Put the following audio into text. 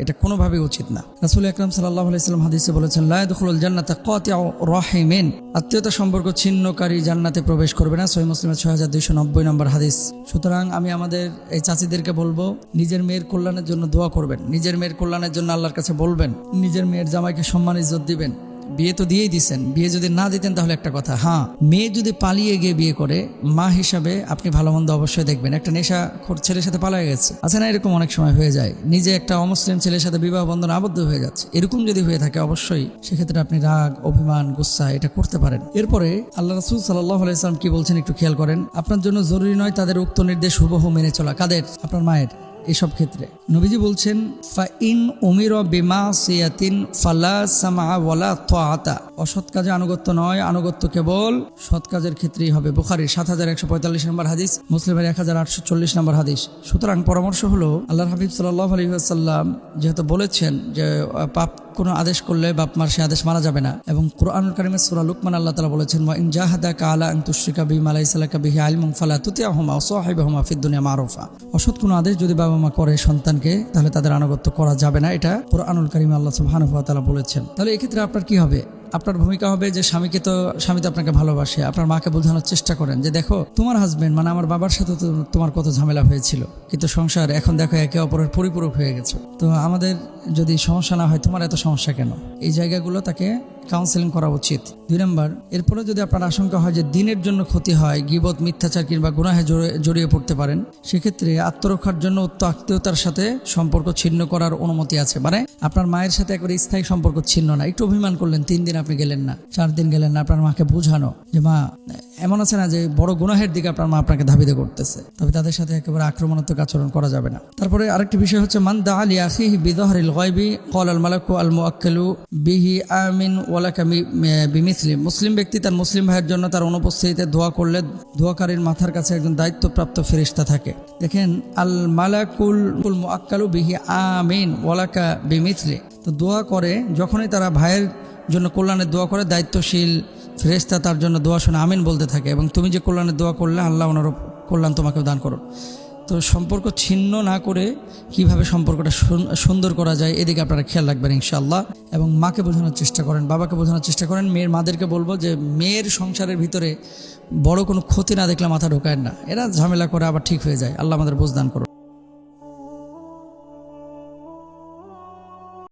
এটা কোনোভাবেই উচিত না। রাসূল আকরাম সাল্লাল্লাহু আলাইহি ওয়াসাল্লাম হাদিসে বলেছেন, লা ইয়াদখুলুল জান্নাতা কাতিউ রাহিমিন, আত্মীয়তা সম্পর্ক ছিন্নকারী জান্নাতে প্রবেশ করবে না। সহিহ মুসলিমের 6290 নম্বর হাদিস। সুতরাং আমি আমাদের এই চাচিদেরকে বলবো, নিজের মেয়ের কল্যাণের জন্য দোয়া করবেন, নিজের মেয়ের কল্যাণের জন্য আল্লাহর কাছে বলবেন, নিজের মেয়ের জামাইকে সম্মান ইজ্জত দিবেন। বিয়ে তো দিয়েই দিচ্ছেন, বিয়ে যদি না দিতেন তাহলে একটা কথা, হ্যাঁ মেয়ে যদি পালিয়ে গিয়ে বিয়ে করে, মা হিসাবে আপনি ভালো মন্দ অবশ্যই দেখবেন। একটা নেশাখোর ছেলের সাথে পালিয়ে গেছে, আছে না, এরকম অনেক সময় হয়ে যায়, নিজে একটা অমুসলিম ছেলের সাথে বিবাহ বন্ধন আবদ্ধ হয়ে যাচ্ছে, এরকম যদি হয়ে থাকে অবশ্যই সেক্ষেত্রে আপনি রাগ, অভিমান, গুসা এটা করতে পারেন। এরপরে আল্লাহ রাসূল সাল্লাল্লাহু আলাইহি ওয়াসাল্লাম কি বলছেন একটু খেয়াল করেন। আপনার জন্য জরুরি নয় তাদের উক্ত নির্দেশ হুবহু মেনে চলা। কাদের? আপনার মায়ের। এসব ক্ষেত্রে নবীজি বলছেন, ফাইন উমিরা বিমাসিয়াতিন ফালা সামা ওয়ালা তাআতা, অসৎ কাজে আনুগত্য নয়, আনুগত্য কেবল সৎ কাজের ক্ষেত্রেই হবে। বুখারীর 7145 নম্বর হাদিস, মুসলিমের 1840 নম্বর হাদিস। সুতরাং পরামর্শ হলো, আল্লাহর হাবিব সাল্লাল্লাহু আলাইহি ওয়াসাল্লাম যেহেতু বলেছেন যে পাপ কোনো আদেশ করলে বাপ মার সে আদেশ মানা যাবে না, এবং কুরআনুল কারীমের সূরা লুকমান আল্লাহ তাআলা বলেছেন, ওয়া ইন জাহাদাকা আলা আন তুশরিকা বিমা লাইসা লাকা বিহি ইলমুন ফালা তুতি'হুমা ওয়া সাহিবহুমা ফিদ দুনিয়া মারুফা। অসৎ কোনো আদেশ যদি বাবা মা করে সন্তানকে, তাহলে তাদের আনুগত্য করা যাবে না, এটা কুরআনুল কারীমে আল্লাহ সুবহানাহু ওয়া তাআলা বলেছেন। তাহলে এই ক্ষেত্রে আপনার কি হবে? আপনার ভূমিকা হবে যে স্বামী তো আপনাকে ভালোবাসে, আপনার মাকে বোঝানোর চেষ্টা করেন যে দেখো তোমার হাজবেন্ড মানে আমার বাবার সাথে তো তোমার কত ঝামেলা হয়েছিল, কিন্তু সংসার এখন দেখো একে অপরের পরিপূরক হয়ে গেছে, তো আমাদের যদি সমস্যা না হয় তোমার এত সমস্যা কেন? এই জায়গাগুলো তাকে কাউন্সেলিং করা উচিত। 2 নম্বর, এরপরে যদি আপনার আশঙ্কা হয় যে দিনের জন্য ক্ষতি হয়, গীবত, মিথ্যাচার কিংবা গুনাহে জড়িয়ে পড়তে পারেন, সেক্ষেত্রে আত্মরক্ষার জন্য উক্ত আত্মীয়তার সাথে সম্পর্ক ছিন্ন করার অনুমতি আছে। মানে আপনার মায়ের সাথে একবারে স্থায়ী সম্পর্ক ছিন্ন না, একটু অভিমান করলেন, 3 দিন আপনি গেলেন না, 4 দিন গেলেন না, আপনার মাকে বোঝানো যে মা, এমন আছে না যে বড় গুনাহের দিকে আপনার মা আপনাকে ধাবিত করতেছে, তবে তাদের সাথে একেবারে আক্রমণাত্মক আচরণ করা যাবে না। তারপরে আরেকটি বিষয় হচ্ছে, মান দা আলি আখিহি বিযহরিল গায়বি ক্বাল আল মালাকু আল মুআক্কালু বিহি আমিন ওয়ালাকা বিমিসলি। মুসলিম ব্যক্তি তার মুসলিম ভাইয়ের জন্য তার অনুপস্থিতিতে দোয়া করলে দোয়াকারীর মাথার কাছে একজন দায়িত্বপ্রাপ্ত ফেরেশতা থাকে। দেখেন, আল মালাকুল মুআক্কালু বিহি আমিন ওয়ালাকা বিমিসলি, তো দোয়া করে যখনই তারা ভাইয়ের জন্য কল্যাণের দোয়া করে, দায়িত্বশীল ফেরেশতা তার জন্য দোয়া শুনে আমিন বলতে থাকে, এবং তুমি যে কল্যাণের দোয়া করলে আল্লাহ ওনার কল্যাণ তোমাকেও দান করো। তো সম্পর্ক ছিন্ন না করে কিভাবে সম্পর্কটা সুন্দর করা যায় এদিকে আপনারা খেয়াল রাখবেন ইনশাআল্লাহ, এবং মাকে বোঝানোর চেষ্টা করেন, বাবাকে বোঝানোর চেষ্টা করেন। মেয়ের মাদেরকে বলবো যে মেয়ের সংসারের ভিতরে বড় কোনো ক্ষতি না দেখলে মাথা ঢোকায় না, এরা ঝামেলা করে আবার ঠিক হয়ে যায়। আল্লাহ আমাদের বুঝ দান করুন।